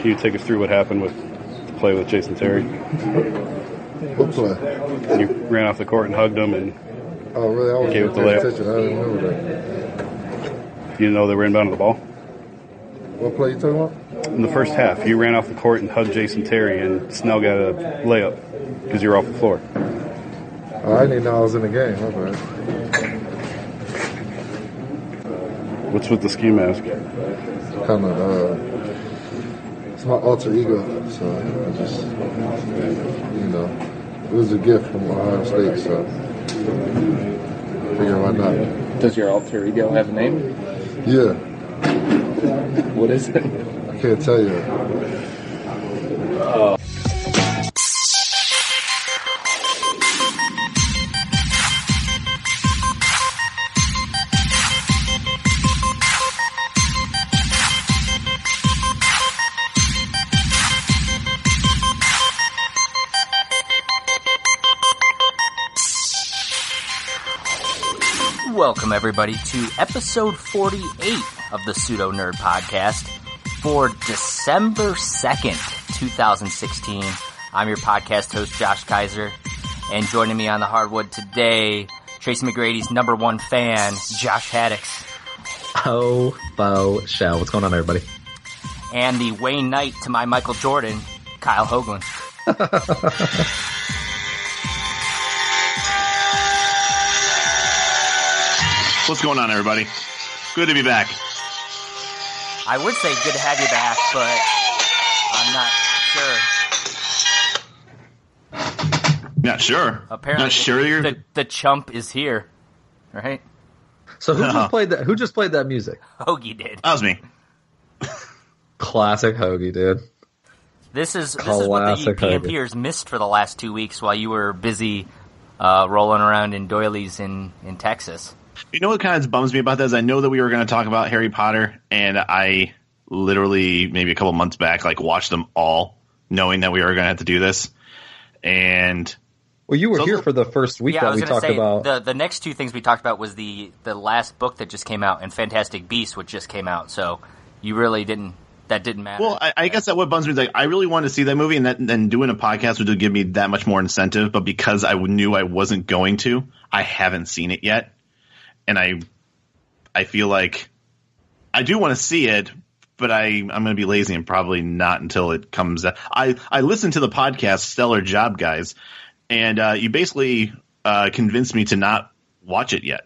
Can you take us through what happened with the play with Jason Terry? What play? You ran off the court and hugged him and oh, really? I gave it the wasn't layup. paying attention. I didn't remember that. You didn't know they were inbound on the ball? What play you talking about? In the first half, you ran off the court and hugged Jason Terry, and Snell got a layup because you were off the floor. Oh, I didn't even know I was in the game. My bad. What's with the ski mask? Kind of, it's my alter ego. So I just, you know, it was a gift from Ohio State. So I figured why not. Does your alter ego have a name? Yeah. What is it? I can't tell you. Welcome, everybody, to episode 48 of the Pseudo Nerd Podcast for December 2nd, 2016. I'm your podcast host, Josh Kaiser, and joining me on the hardwood today, Tracy McGrady's number one fan, Josh Haddix. Oh, Bo Show. What's going on, everybody? And the Wayne Knight to my Michael Jordan, Kyle Hoagland. What's going on, everybody? Good to be back. I would say good to have you back, but I'm not sure. Not sure. Apparently, not sure the chump is here, right? So who just played that? Who just played that music? Hougie did. That was me. Classic Hougie, dude. This is what the PMPers missed for the last 2 weeks while you were busy rolling around in doilies in Texas. You know what kind of bums me about that is I know that we were going to talk about Harry Potter, and I literally maybe a couple months back watched them all, knowing that we were going to have to do this. And well, you were here for the first week that we talked about. The next two things we talked about was the last book that just came out and Fantastic Beasts, which just came out. So you really didn't. That didn't matter. Well, I guess that what bums me is I really wanted to see that movie, and then doing a podcast would give me that much more incentive. But because I knew I wasn't going to, I haven't seen it yet. And I feel like I do want to see it, but I'm going to be lazy and probably not until it comes out. I listened to the podcast Stellar Job Guys, and you basically convinced me to not watch it yet.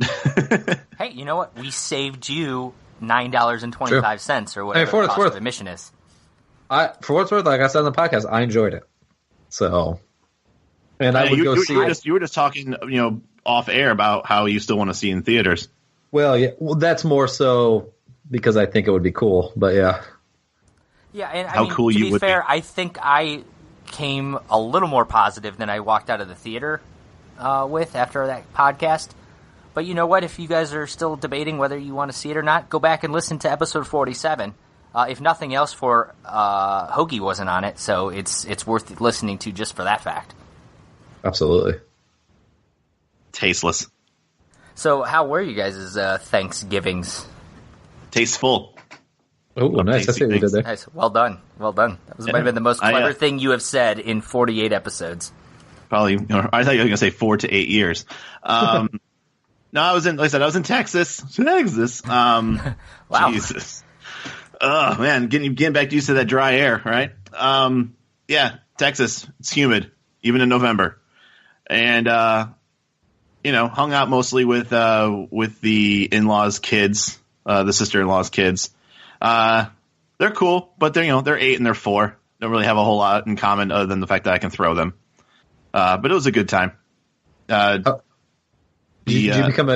Hey, you know what? We saved you $9.25 or whatever the cost of admission is. For what's worth, like I said on the podcast, I enjoyed it. So, and I would go see it. You were just talking, off air about how you still want to see in theaters. Well, yeah, that's more so because I think it would be cool. But yeah, and how cool you would be. To be fair, I think I came a little more positive than I walked out of the theater with after that podcast. But you know what? If you guys are still debating whether you want to see it or not, go back and listen to episode 47. If nothing else, for Hougie wasn't on it, so it's worth listening to just for that fact. Absolutely. Tasteless. So how were you guys' Thanksgivings? Tasteful. Oh, nice. I see what you did there. Nice. Well done. Might have been the most clever thing you have said in 48 episodes. Probably. I thought you were going to say 4 to 8 years. No, I was in Texas. Wow. Jesus. Oh, man. Getting back used to that dry air, right? Yeah, Texas. It's humid, even in November. And, hung out mostly with the in-laws' kids, the sister-in-law's kids. They're cool, but they're 8 and they're 4. Don't really have a whole lot in common other than the fact that I can throw them. But it was a good time. Did you become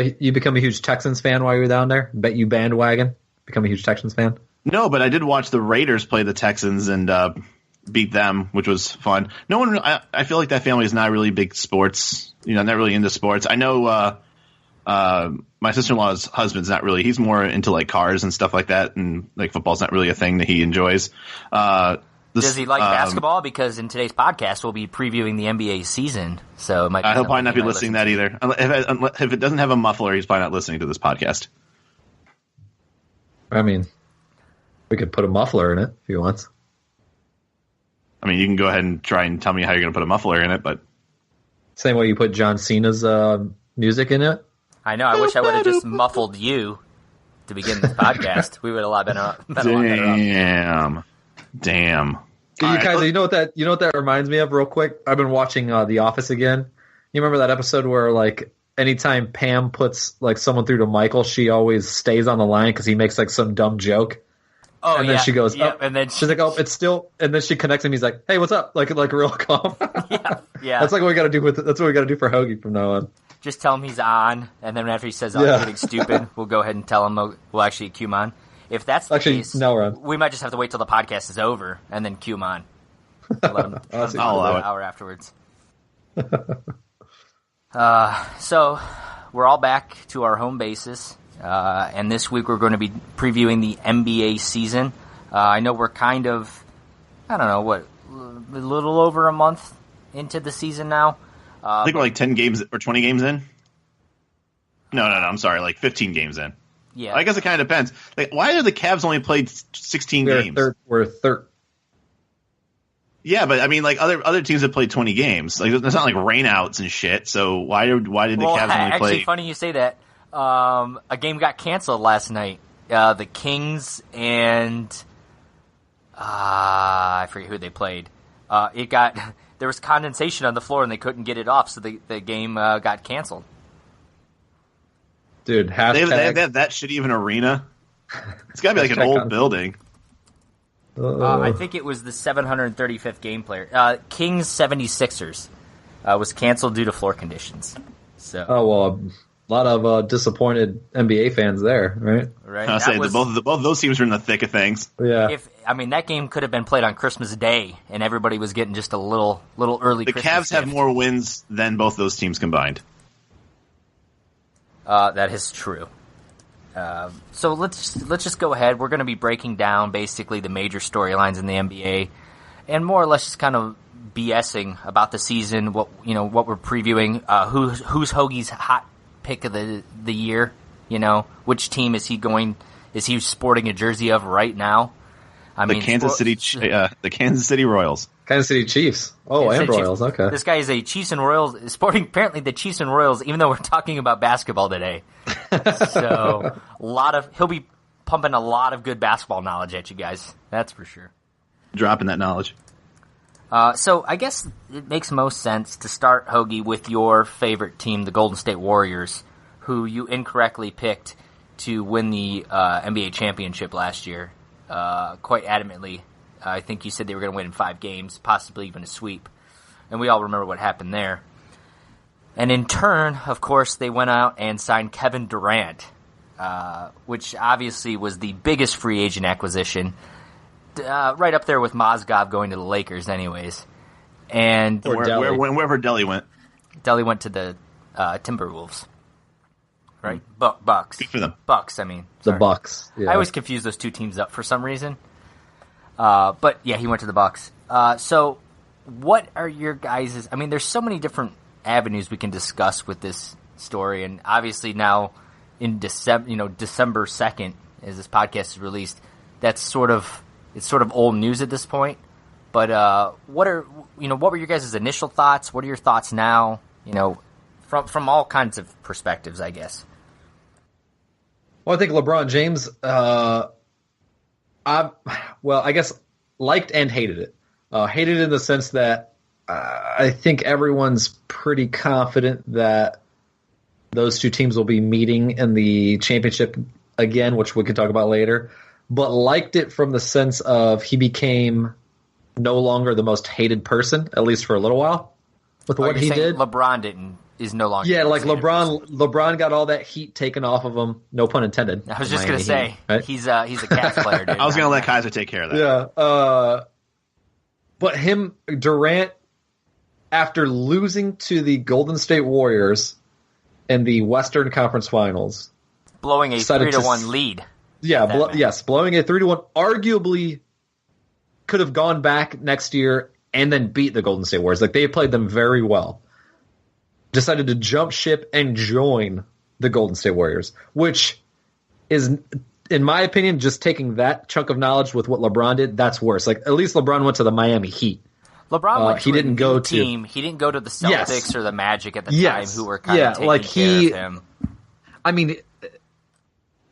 a huge Texans fan while you were down there? Bet you bandwagon become a huge Texans fan? No, but I did watch the Raiders play the Texans and beat them, which was fun. No one, I feel like that family is not really big sports. Not really into sports. I know my sister-in-law's husband's not really. He's more into cars and stuff like that, and football's not really a thing that he enjoys. Does he like basketball? Because in today's podcast, we'll be previewing the NBA season, so it might be he'll probably not be listening to that either. If it doesn't have a muffler, he's probably not listening to this podcast. I mean, we could put a muffler in it if he wants. I mean, you can go ahead and try and tell me how you're going to put a muffler in it, but Same way you put John Cena's music in it. I know. I wish I would have just muffled you to begin this podcast. We would have a lot been a lot better off. Damn. You know what that reminds me of real quick? I've been watching The Office again. You remember that episode where like anytime Pam puts like someone through to Michael, she always stays on the line because he makes like some dumb joke. Oh, and then she goes, yeah, and then she's like, "Oh, it's still." And then she connects him. He's like, "Hey, what's up?" Like real calm. yeah. That's like what we got to do that's what we got to do for Hougie from now on. Just tell him he's on, and then after he says, "I'm getting stupid," we'll go ahead and tell him we'll actually cue him on. If that's the case, we might just have to wait till the podcast is over and then cue him on. Let him an hour afterwards. So we're all back to our home bases. And this week we're going to be previewing the NBA season. I know we're kind of, a little over a month into the season now. I think we're like 10 games or 20 games in. No, I'm sorry, like 15 games in. Yeah. I guess it kind of depends. Like, why have the Cavs only played 16 games? We're third. Yeah, but I mean, like other teams have played 20 games. Like, it's not like rainouts and shit. So why did the Cavs only play? Actually, funny you say that. A game got canceled last night. The Kings and I forget who they played. There was condensation on the floor and they couldn't get it off, so the game got canceled. Dude, they have that shitty of an arena. It's got to be like an old building. I think it was the 735th game player. Kings 76ers was canceled due to floor conditions. So. Oh well. A lot of disappointed NBA fans there, right? Right. I'll say both of those teams are in the thick of things. Yeah. That game could have been played on Christmas Day, and everybody was getting just a little early. The Christmas Cavs have more wins than both those teams combined. That is true. So let's just go ahead. We're going to be breaking down basically the major storylines in the NBA, and more or less just kind of BSing about the season. What we're previewing. Who's Hoagie's hot pick of the year, which team is he sporting a jersey of right now? The Kansas City Royals. Kansas City Chiefs. Oh, and Royals. Chiefs. Okay. This guy is a Chiefs and Royals sporting. Apparently, the Chiefs and Royals. Even though we're talking about basketball today, so he'll be pumping a lot of good basketball knowledge at you guys. That's for sure. Dropping that knowledge. So I guess it makes most sense to start, Hougie, with your favorite team, the Golden State Warriors, who you incorrectly picked to win the NBA championship last year, quite adamantly. I think you said they were going to win in 5 games, possibly even a sweep. And we all remember what happened there. And in turn, of course, they went out and signed Kevin Durant, which obviously was the biggest free agent acquisition. Right up there with Mozgov going to the Lakers anyways. And wherever Delly went. Delly went to the Timberwolves. Right? Bucks. Good for them. Bucks, I mean. Sorry. The Bucks. Yeah. I always confuse those two teams up for some reason. But yeah, he went to the Bucks. So what are your guys'... I mean, there's so many different avenues we can discuss with this story, and obviously now in December 2nd, as this podcast is released, it's sort of old news at this point. But what were your guys' initial thoughts? What are your thoughts now? From all kinds of perspectives, I guess. Well, I think LeBron James, I guess liked and hated it. Hated in the sense that I think everyone's pretty confident that those two teams will be meeting in the championship again, which we can talk about later. But liked it from the sense of he became no longer the most hated person, at least for a little while, with what he did. LeBron is no longer. Yeah, like LeBron got all that heat taken off of him. No pun intended. I was just going to say, right? He's a Cavs player, dude. I was going to let Kaiser take care of that. Yeah. But Durant, after losing to the Golden State Warriors in the Western Conference Finals, blowing a 3-1 lead. Yeah, blowing a 3-1, arguably could have gone back next year and then beat the Golden State Warriors. Like, they played them very well. Decided to jump ship and join the Golden State Warriors, which is, in my opinion, just taking that chunk of knowledge with what LeBron did, that's worse. Like, at least LeBron went to the Miami Heat, LeBron went to he didn't go team. He didn't go to the Celtics Yes. or the Magic at the Yes. time, who were kind of taking care of him. I mean,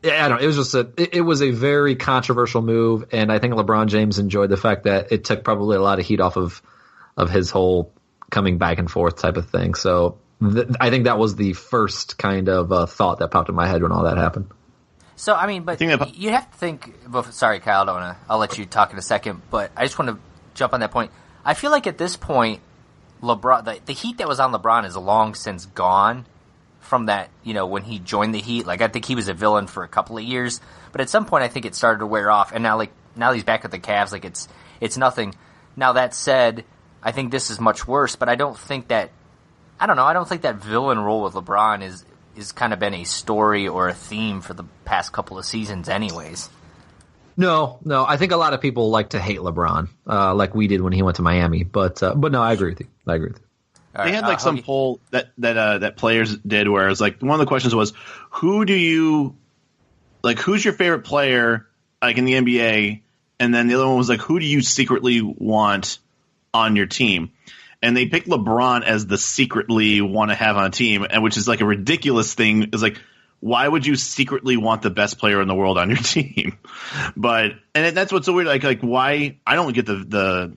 I don't know. It was just it was a very controversial move, and I think LeBron James enjoyed the fact that it took probably a lot of heat off of his whole coming back and forth type of thing. So I think that was the first kind of thought that popped in my head when all that happened. So, I mean, but you have to think. Sorry, Kyle. I'll let you talk in a second, but I just want to jump on that point. I feel like at this point, LeBron, the heat that was on LeBron is long since gone from that, when he joined the Heat. Like, I think he was a villain for a couple of years, but at some point I think it started to wear off, and now he's back with the Cavs, like it's nothing. Now, that said, I think this is much worse, but I don't think that villain role with LeBron is kind of been a story or a theme for the past couple of seasons anyways. No, I think a lot of people like to hate LeBron, like we did when he went to Miami, but no, I agree with you. They had some poll that players did where it was like, one of the questions was, who's your favorite player like in the NBA? And then the other one was like, who do you secretly want on your team? And they picked LeBron as the secretly want to have on a team, and which is like a ridiculous thing. It's like, why would you secretly want the best player in the world on your team? And that's what's so weird. Like why I don't get the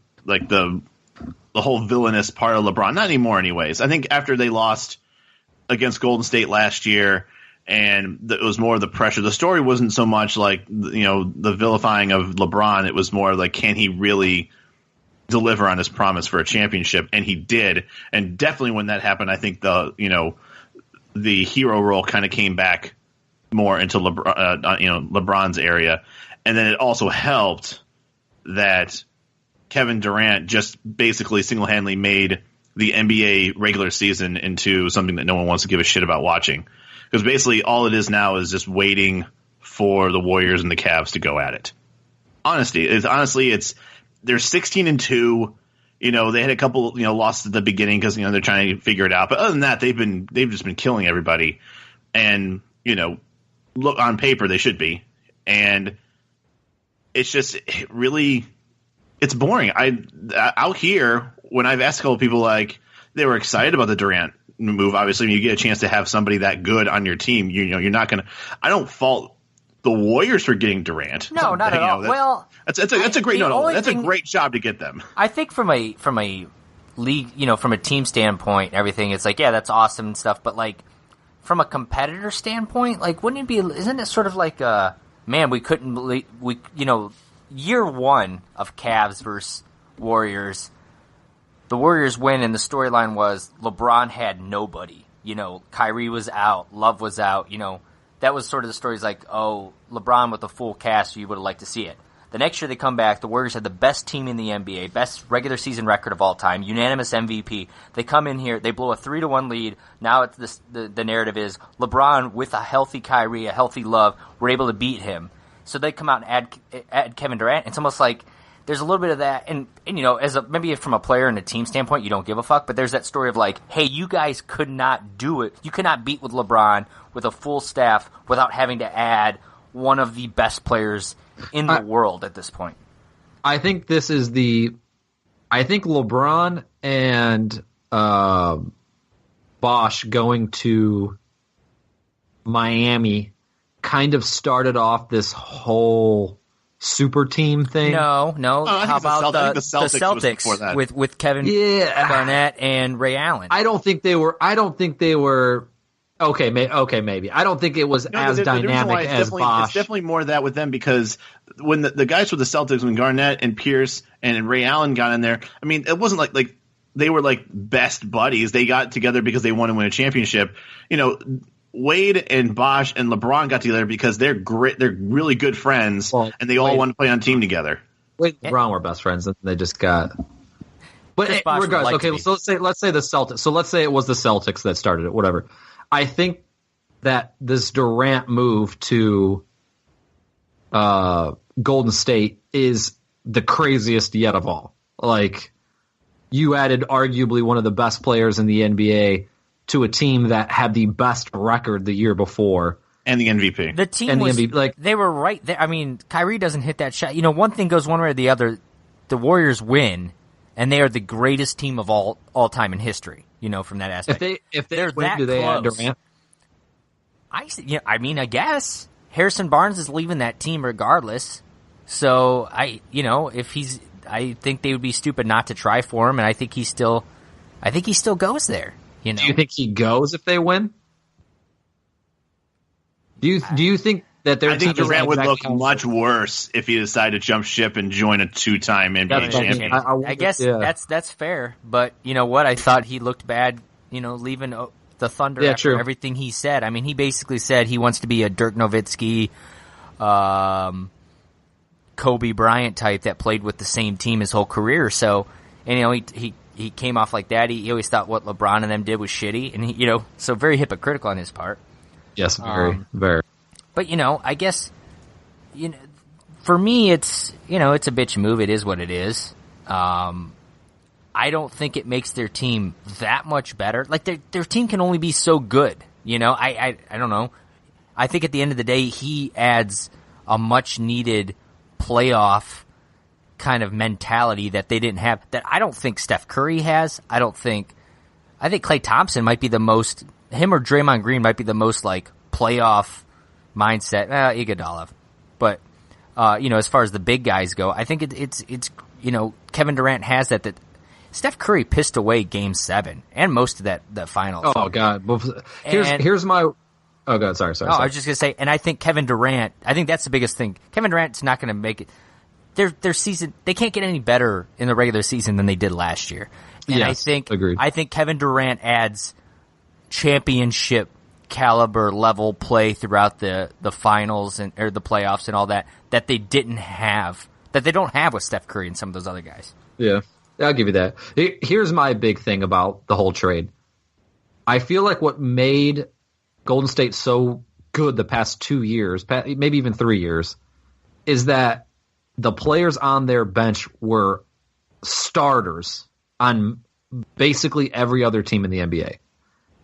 whole villainous part of LeBron. Not anymore, anyways. I think after they lost against Golden State last year, and it was more of the pressure. The story wasn't so much like the vilifying of LeBron. It was more like, can he really deliver on his promise for a championship? And he did. And definitely when that happened, I think the hero role kind of came back more into LeBron's area. And then it also helped that Kevin Durant just basically single-handedly made the NBA regular season into something that no one wants to give a shit about watching. Because basically all it is now is just waiting for the Warriors and the Cavs to go at it. Honestly, they're 16-2. They had a couple losses at the beginning because they're trying to figure it out. But other than that, they've just been killing everybody. And look, on paper they should be. And it's just it's boring. Out here, when I've asked a couple people, like, they were excited about the Durant move. Obviously, when you get a chance to have somebody that good on your team, you're not going to. I don't fault the Warriors for getting Durant. No, not at all. That's a great That's a great job to get them. I think from a league, from a team standpoint, everything, it's like, yeah, that's awesome and stuff. But like from a competitor standpoint, like, isn't it sort of like man, we couldn't believe year one of Cavs versus Warriors, the Warriors win, and the storyline was LeBron had nobody. Kyrie was out, Love was out. That was sort of the stories like, oh, LeBron with a full cast, you would have liked to see it. The next year they come back, the Warriors had the best team in the NBA, best regular season record of all time, unanimous MVP. They come in here, they blow a 3-1 lead. Now it's the narrative is LeBron with a healthy Kyrie, a healthy Love, were able to beat him. So they come out and add Kevin Durant. It's almost like there's a little bit of that, and maybe from a player and a team standpoint, you don't give a fuck. But there's that story of like, hey, you guys could not do it. You could not beat with LeBron with a full staff without having to add one of the best players in the world at this point. I think LeBron and Bosh going to Miami kind of started off this whole super team thing. No. How about the Celtics with Kevin Garnett and Ray Allen? I don't think they were. Okay, maybe. I don't think it was as dynamic as Bosh. It's definitely more of that with them, because when the guys with the Celtics, when Garnett and Pierce and Ray Allen got in there, I mean, it wasn't like they were like best buddies. They got together because they wanted to win a championship. Wade and Bosh and LeBron got together because they're great. They're really good friends, and they all want to play on team together. Wade and LeBron were best friends, and they just got. But regardless, okay. So let's say the Celtics. So let's say it was the Celtics that started it. Whatever. I think that this Durant move to Golden State is the craziest yet of all. Like, you added arguably one of the best players in the NBA to a team that had the best record the year before. And the MVP. The team was, they were right there. I mean, Kyrie doesn't hit that shot. One thing goes one way or the other. The Warriors win, and they are the greatest team of all time in history. From that aspect. If they they're win, that do they add close. Durant? I guess Harrison Barnes is leaving that team regardless. So I think they would be stupid not to try for him, and I think he still goes there. Do you think he goes if they win? Do you think that their I think team Durant would look exactly much worse if he decided to jump ship and join a 2-time NBA champion. I guess that's fair, but you know what? I thought he looked bad, leaving the Thunder after everything he said. I mean, he basically said he wants to be a Dirk Nowitzki, Kobe Bryant type that played with the same team his whole career. So, and he came off like that. He always thought what LeBron and them did was shitty, and so very hypocritical on his part. Yes, very. But I guess for me it's it's a bitch move. It is what it is. I don't think it makes their team that much better. Like their team can only be so good. I don't know. I think at the end of the day he adds a much needed playoff kind of mentality that they didn't have, that I don't think Steph Curry has. I think Klay Thompson might be the most, him or Draymond Green might be the most like playoff mindset. Iguodala. But, as far as the big guys go, I think it's Kevin Durant has that Steph Curry pissed away Game 7 and most of that finals. Oh God. Here's my, oh God, sorry. I was just going to say, and I think Kevin Durant, I think that's the biggest thing. Kevin Durant's not going to make it. Their season, they can't get any better in the regular season than they did last year. And yes, agreed. I think Kevin Durant adds championship caliber level play throughout the finals or the playoffs and all that they didn't have, that they don't have with Steph Curry and some of those other guys. Yeah, I'll give you that. Here's my big thing about the whole trade. I feel like what made Golden State so good the past 2 years, maybe even 3 years, is that the players on their bench were starters on basically every other team in the NBA.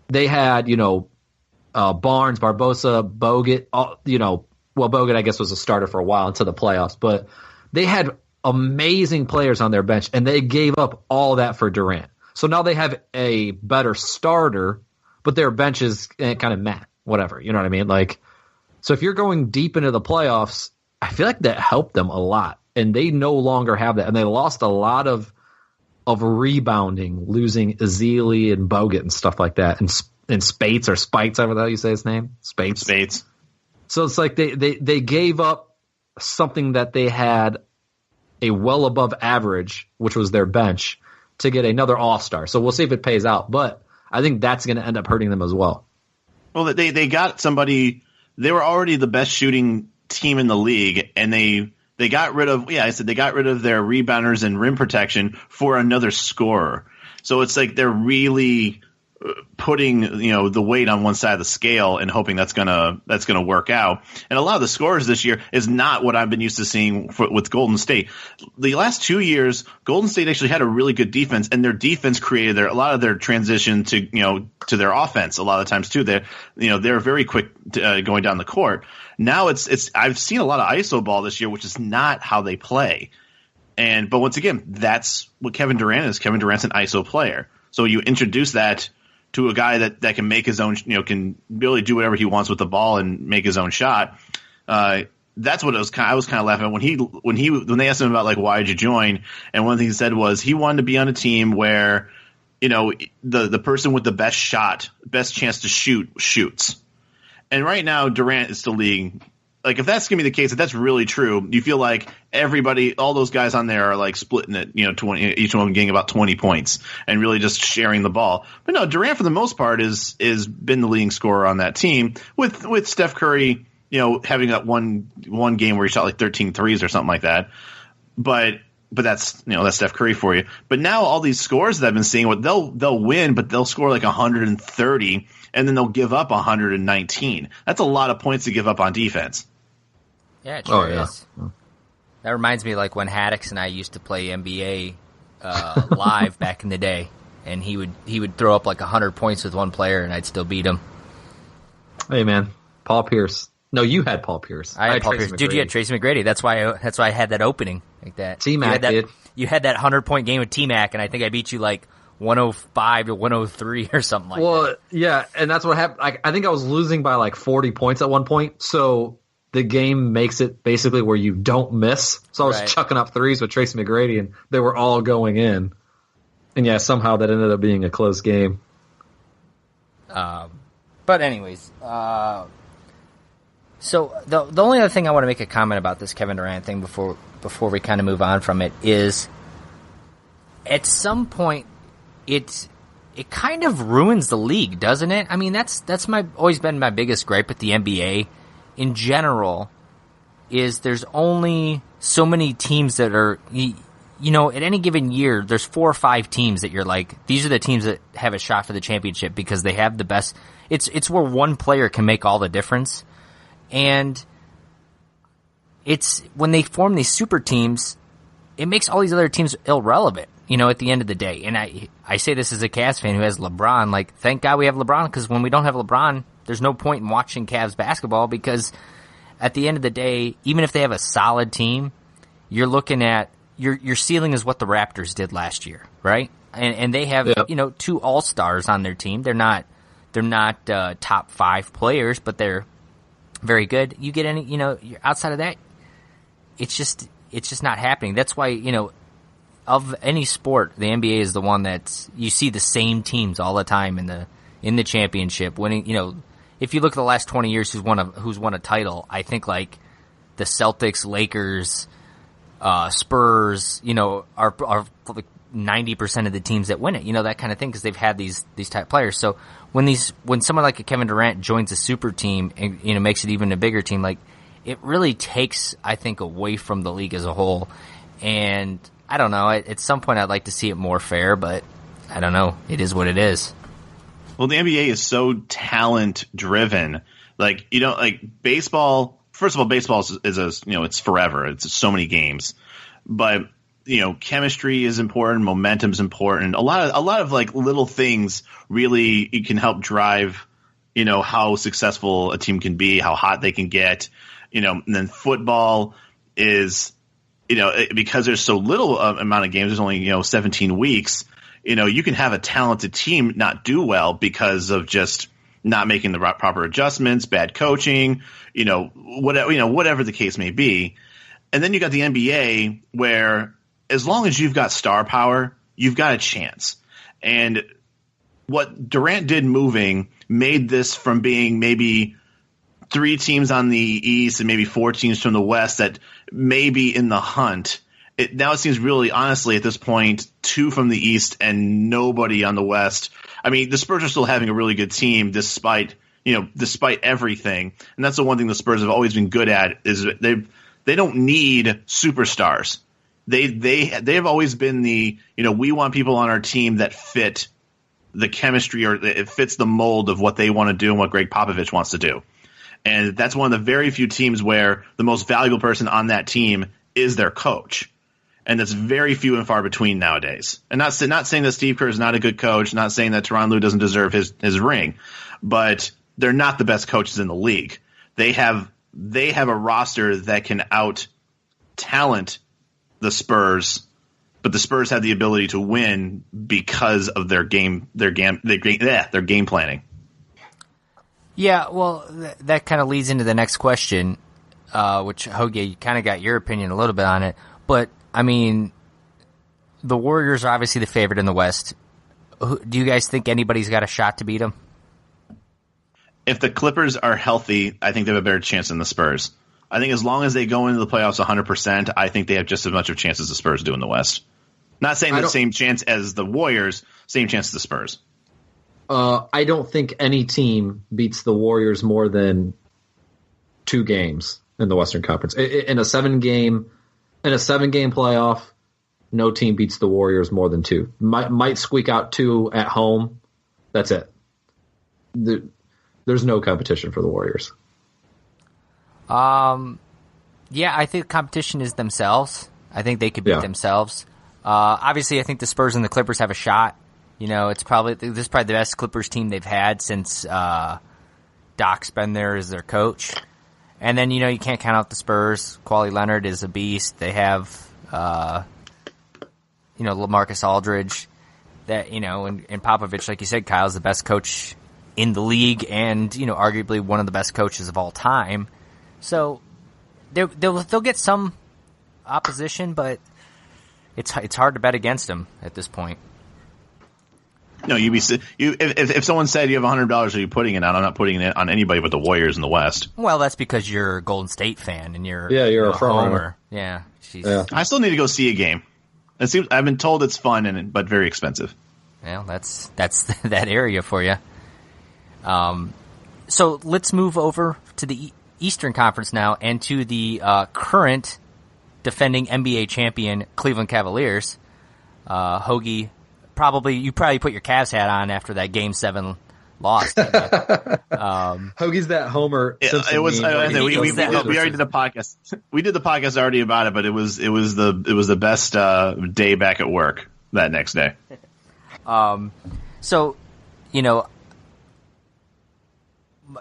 They had, Barnes, Barbosa, Bogut, Bogut I guess was a starter for a while until the playoffs, but they had amazing players on their bench and they gave up all that for Durant. So now they have a better starter, but their bench is kind of meh, whatever. You know what I mean? So if you're going deep into the playoffs, I feel like that helped them a lot, and they no longer have that, and they lost a lot of rebounding, losing Ezeli and Bogut and stuff like that, and Spates or Spites, however the hell you say his name, Spates. So it's like they gave up something that they had a well above average, which was their bench, to get another all-star. So we'll see if it pays out, but I think that's going to end up hurting them as well. Well, they got somebody. They were already the best shooting team in the league, and they got rid of they got rid of their rebounders and rim protection for another scorer. So it's like they're really putting the weight on one side of the scale and hoping that's gonna work out. And a lot of the scorers this year is not what I've been used to seeing with Golden State. The last 2 years, Golden State actually had a really good defense, and their defense created a lot of their transition to their offense. A lot of times too, they're very quick going down the court. Now it's I've seen a lot of ISO ball this year, which is not how they play. But once again, that's what Kevin Durant is. Kevin Durant's an ISO player. So you introduce that to a guy that can make his own, can really do whatever he wants with the ball and make his own shot. That's what I was kind of laughing at when they asked him about why did you join, and one thing he said was he wanted to be on a team where the person with the best shot, best chance to shoot shoots. And right now Durant is still leading. If that's going to be the case, if that's really true, you feel like everybody, all those guys on there are splitting it, 20, each one getting about 20 points and really just sharing the ball. But no, Durant for the most part is been the leading scorer on that team with Steph Curry, having that one game where he shot 13 threes or something like that. But that's that's Steph Curry for you. But now all these scores that I've been seeing, they'll win, but they'll score 130 and then they'll give up 119. That's a lot of points to give up on defense. Yeah, it sure is. That reminds me when Haddix and I used to play NBA live back in the day, and he would throw up 100 points with one player, and I'd still beat him. Hey man, Paul Pierce. No, you had Paul Pierce. I had Paul Tracy Pierce. Dude, you had Tracy McGrady. That's why I had that opening like that. T-Mac did. You had that 100-point game with T-Mac, and I think I beat you like 105 to 103 or something like that. Well, yeah, and that's what happened. I think I was losing by like 40 points at one point, so the game makes it basically where you don't miss. So I was chucking up threes with Tracy McGrady, and they were all going in. And yeah, somehow that ended up being a close game. But anyways, so the only other thing I want to make a comment about this Kevin Durant thing before we kind of move on from it is, at some point, it kind of ruins the league, doesn't it? I mean, that's always been my biggest gripe with the NBA in general, is there's only so many teams that are, at any given year, there's 4 or 5 teams that you're like, these are the teams that have a shot for the championship because they have the best. It's where one player can make all the difference. And it's when they form these super teams, it makes all these other teams irrelevant, at the end of the day. And I say this as a Cavs fan who has LeBron, like, thank God we have LeBron, because when we don't have LeBron, there's no point in watching Cavs basketball, because at the end of the day, even if they have a solid team, you're looking at your ceiling is what the Raptors did last year, right? And they have, 2 all-stars on their team. They're not top 5 players, but they're very good. You get any, outside of that, it's just not happening. That's why, of any sport, the NBA is the one that you see the same teams all the time in the championship winning. If you look at the last 20 years, who's won a title, I think like the Celtics, Lakers, Spurs, are like 90% of the teams that win it, that kind of thing, because they've had these type players. So when someone like a Kevin Durant joins a super team and makes it even a bigger team, like, it really takes, I think, away from the league as a whole. And I don't know, at some point I'd like to see it more fair, but I don't know. It is what it is. Well, the NBA is so talent driven. Like, baseball. First of all, baseball is it's forever. It's so many games, but chemistry is important. Momentum is important. A lot of like little things really can help drive, how successful a team can be, how hot they can get, and then football is, because there's so little amount of games, there's only, 17 weeks, you can have a talented team not do well because of just not making the proper adjustments, bad coaching, whatever the case may be. And then you got the NBA, where as long as you've got star power, you've got a chance. And what Durant did moving made this from being maybe 3 teams on the East and maybe 4 teams from the West that may be in the hunt. Now it seems really, honestly, at this point, 2 from the East and nobody on the West. I mean, the Spurs are still having a really good team despite everything. And that's the one thing the Spurs have always been good at, is they don't need superstars. They've always been we want people on our team that fit the chemistry, or it fits the mold of what they want to do and what Greg Popovich wants to do. And that's one of the very few teams where the most valuable person on that team is their coach. And that's very few and far between nowadays. And not saying that Steve Kerr is not a good coach, not saying that Tyronn Lue doesn't deserve his ring, but they're not the best coaches in the league. They have a roster that can out talent the Spurs, but the Spurs have the ability to win because of their game planning. Yeah, well, that kind of leads into the next question, which, Hougie, you kind of got your opinion a little bit on it. But, I mean, the Warriors are obviously the favorite in the West. Do you guys think anybody's got a shot to beat them? If the Clippers are healthy, I think they have a better chance than the Spurs. I think as long as they go into the playoffs 100%, I think they have just as much of a chance as the Spurs do in the West. Not saying the same chance as the Warriors, same chance as the Spurs. I don't think any team beats the Warriors more than 2 games in the Western Conference. In a 7-game playoff, no team beats the Warriors more than 2. Might squeak out 2 at home. That's it. There's no competition for the Warriors. Yeah, I think competition is themselves. I think they could beat themselves. Obviously, I think the Spurs and the Clippers have a shot. This is probably the best Clippers team they've had since Doc's been there as their coach. And then, you can't count out the Spurs. Kawhi Leonard is a beast. They have, LaMarcus Aldridge. That, and Popovich, like you said, Kyle's the best coach in the league and, arguably one of the best coaches of all time. So they'll get some opposition, but it's hard to bet against them at this point. No, if someone said you have $100, are you putting it on? I'm not putting it on anybody but the Warriors in the West. Well, that's because you're a Golden State fan and you're a homer. Yeah, yeah. I still need to go see a game. I've been told it's fun but very expensive. Well, that's that area for you. So let's move over to the Eastern Conference now and to the current defending NBA champion Cleveland Cavaliers. Hougie, you probably put your Cavs hat on after that Game 7 loss. Hoagie's that homer. It was. We already did the podcast. We did the podcast already about it, but it was the best day back at work that next day. So,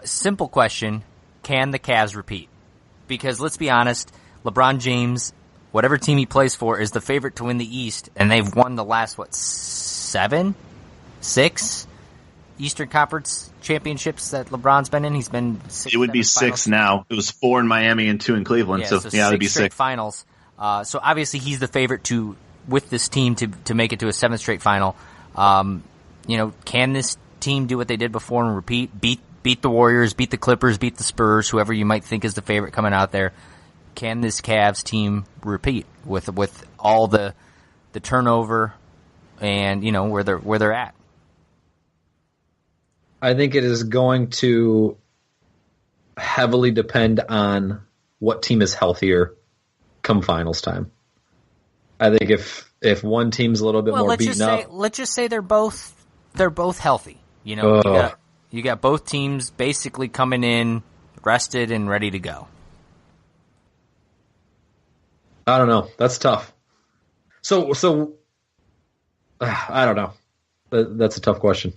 simple question: can the Cavs repeat? Because let's be honest, LeBron James, whatever team he plays for, is the favorite to win the East, and they've won the last 6 Eastern Conference championships that LeBron's been in. He's been 6. It would be 6 now. It was 4 in Miami and 2 in Cleveland. So it would be 6 finals. So obviously he's the favorite with this team to make it to a 7th straight final. Can this team do what they did before and repeat? Beat the Warriors, beat the Clippers, beat the Spurs, whoever you might think is the favorite coming out there. Can this Cavs team repeat with all the turnover and where they're at? I think it is going to heavily depend on what team is healthier come finals time. I think if one team's a little bit more beaten up, let's just say they're both healthy. You got both teams basically coming in rested and ready to go. I don't know. That's tough. So I don't know. That's a tough question.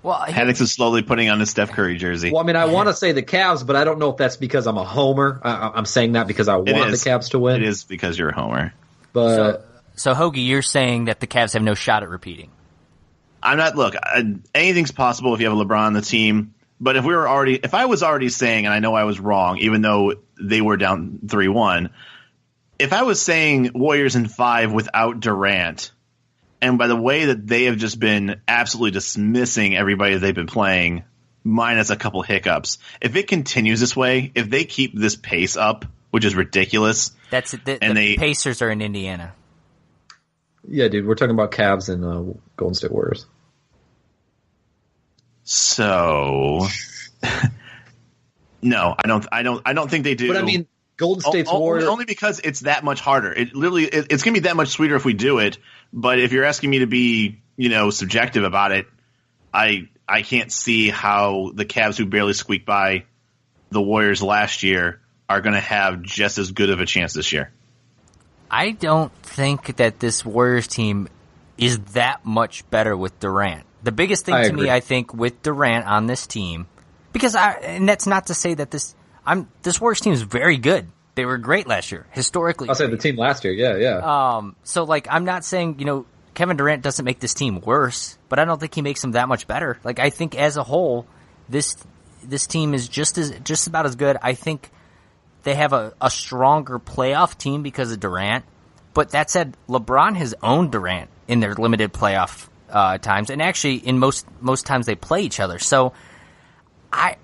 Well, Haddix is slowly putting on his Steph Curry jersey. Well, I mean, I want to say the Cavs, but I don't know if that's because I'm a homer. I'm saying that because I want the Cavs to win. It is because you're a homer. But so Hougie, you're saying that the Cavs have no shot at repeating. I'm not. Look, anything's possible if you have a LeBron on the team. But if I was already saying, and I know I was wrong, even though they were down 3-1, if I was saying Warriors in 5 without Durant, and by the way that they have just been absolutely dismissing everybody that they've been playing, minus a couple hiccups, if it continues this way, if they keep this pace up, which is ridiculous, the Pacers are in Indiana. Yeah, dude, we're talking about Cavs and Golden State Warriors. So, no, I don't think they do. But I mean, Golden State's Warriors only because it's that much harder. It's gonna be that much sweeter if we do it. But if you're asking me to be, subjective about it, I can't see how the Cavs, who barely squeaked by the Warriors last year, are going to have just as good of a chance this year. I don't think that this Warriors team is that much better with Durant. The biggest thing to me, I think, with Durant on this team, and that's not to say that this Warriors team is very good. They were great last year, historically. I'll say the team last year, yeah. So, I'm not saying, Kevin Durant doesn't make this team worse, but I don't think he makes them that much better. I think as a whole, this team is just about as good. I think they have a stronger playoff team because of Durant. But that said, LeBron has owned Durant in their limited playoff times, and actually in most times they play each other. So, they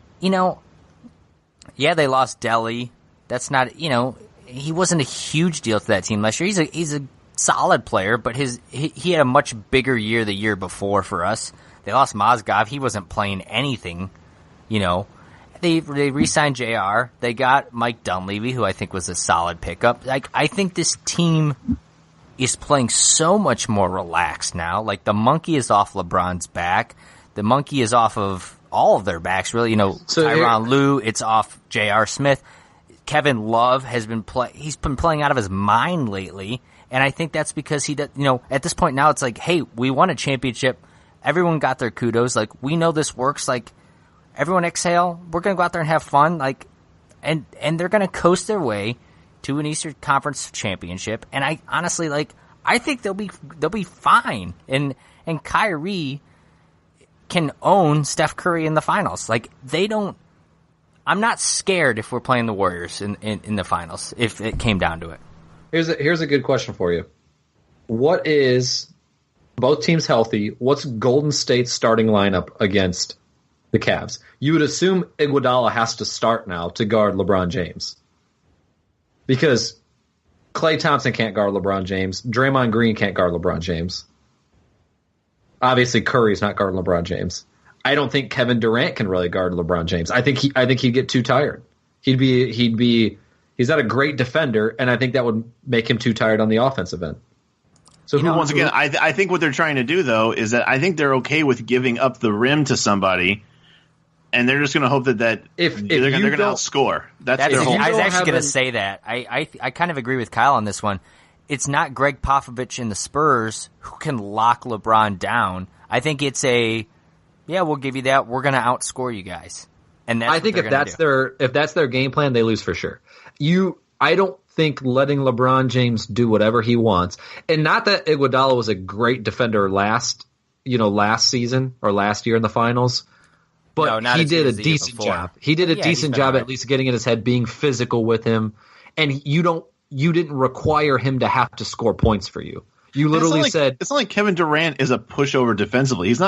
lost Delly. That's not, he wasn't a huge deal to that team last year. He's a solid player, but he had a much bigger year the year before for us. They lost Mozgov. He wasn't playing anything, They re-signed JR. They got Mike Dunleavy, who I think was a solid pickup. I think this team is playing so much more relaxed now. The monkey is off LeBron's back. The monkey is off of all of their backs, really. Tyronn Lue, it's off J.R. Smith. Kevin Love has been he's been playing out of his mind lately, and I think that's because he does, at this point now it's hey, we won a championship. Everyone got their kudos. We know this works. Everyone exhale. We're going to go out there and have fun. and they're going to coast their way to an Eastern Conference championship. And I honestly, I think they'll be fine. And Kyrie can own Steph Curry in the finals. I'm not scared if we're playing the Warriors in the finals, if it came down to it. Here's a good question for you. What is, both teams healthy, what's Golden State's starting lineup against the Cavs? You would assume Iguodala has to start now to guard LeBron James. Because Klay Thompson can't guard LeBron James. Draymond Green can't guard LeBron James. Obviously, Curry's not guarding LeBron James. I don't think Kevin Durant can really guard LeBron James. I think he'd get too tired. He's not a great defender, and I think that would make him too tired on the offensive end. So once again, I think what they're trying to do though is that I think they're okay with giving up the rim to somebody. And they're just going to hope that they're going to outscore. That's their whole. I was actually going to say that. I kind of agree with Kyle on this one. It's not Greg Popovich and the Spurs who can lock LeBron down. I think it's we'll give you that. We're going to outscore you guys. And that's I think if that's their game plan, they lose for sure. I don't think letting LeBron James do whatever he wants, and not that Iguodala was a great defender last season or last year in the finals. But he did a decent job. He did a decent job at least getting in his head, being physical with him. And you didn't require him to have to score points for you. You literally said it's not like Kevin Durant is a pushover defensively. He's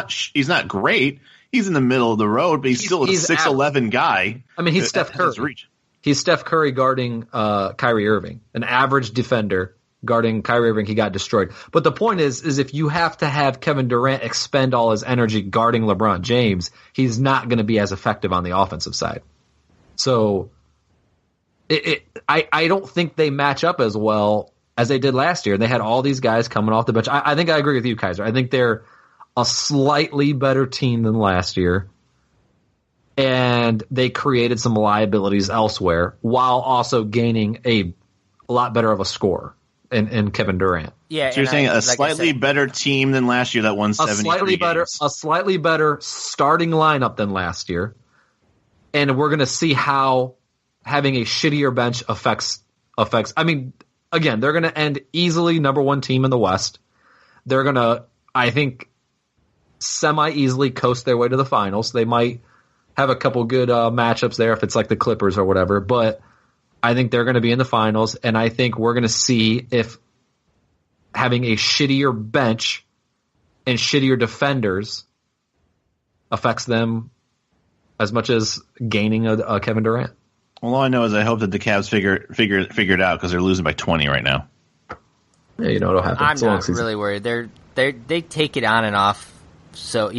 not great. He's in the middle of the road, but he's still a 6'11" guy. I mean, he's Steph Curry. He's Steph Curry guarding Kyrie Irving, an average defender. Guarding Kyrie Irving, he got destroyed. But the point is if you have to have Kevin Durant expend all his energy guarding LeBron James, he's not going to be as effective on the offensive side. So I don't think they match up as well as they did last year. They had all these guys coming off the bench. I think I agree with you, Kaiser. I think they're a slightly better team than last year. And they created some liabilities elsewhere while also gaining a lot better of a score. And Kevin Durant. Yeah, so you're saying a slightly better team than last year that won 73 games. A slightly better starting lineup than last year. And we're going to see how having a shittier bench affects. I mean, again, they're going to end easily number one team in the West. They're going to, I think, semi-easily coast their way to the finals. They might have a couple good matchups there if it's like the Clippers or whatever, but I think they're going to be in the finals, and I think we're going to see if having a shittier bench and shittier defenders affects them as much as gaining a Kevin Durant. Well, all I know is I hope that the Cavs figure it out because they're losing by 20 right now. Yeah, it'll happen. I'm not really worried. They take it on and off, so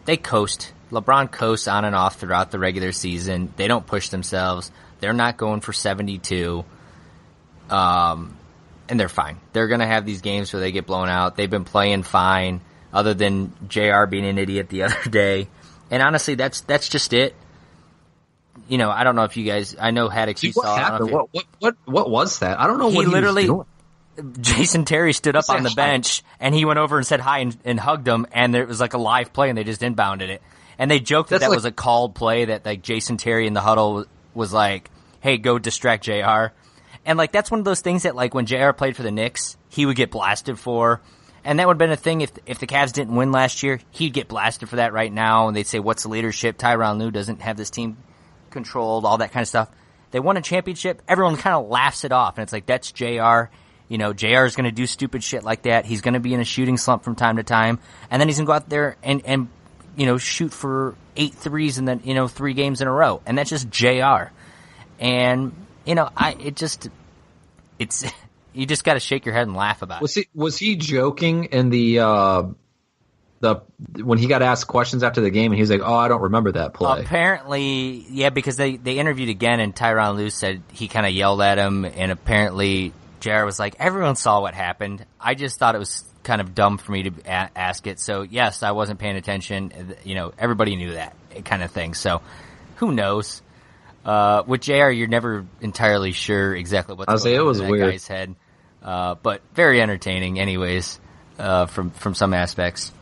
they coast. LeBron coasts on and off throughout the regular season. They don't push themselves. They're not going for 72, and they're fine. They're going to have these games where they get blown out. They've been playing fine, other than JR being an idiot the other day. And honestly, that's just it. I don't know if you guys. I know Haddix. What happened? What was that? I don't know. What he literally. Was doing. Jason Terry stood up on the bench and he went over and said hi and hugged him, and there was like a live play and they just inbounded it. And they joked that was a called play, that like Jason Terry in the huddle was like, hey, go distract JR. And like that's one of those things that like when JR played for the Knicks, he would get blasted for. And that would have been a thing if the Cavs didn't win last year, he'd get blasted for that right now. And they'd say, what's the leadership? Tyronn Lue doesn't have this team controlled, all that kind of stuff. They won a championship. Everyone kind of laughs it off. And it's like, that's JR. JR is going to do stupid shit like that. He's going to be in a shooting slump from time to time. And then he's going to go out there and shoot for 8 threes and then, 3 games in a row. And that's just JR. And, it's you just got to shake your head and laugh about it. Was he joking in the when he got asked questions after the game and he was like, oh, I don't remember that play? Apparently, yeah, because they interviewed again and Tyronn Lue said he kind of yelled at him, and apparently JR was like, everyone saw what happened. I just thought it was kind of dumb for me to ask it. So, yes, I wasn't paying attention. Everybody knew that kind of thing. So, who knows? With JR, you're never entirely sure exactly what's going on in that guy's head. But very entertaining anyways, from some aspects.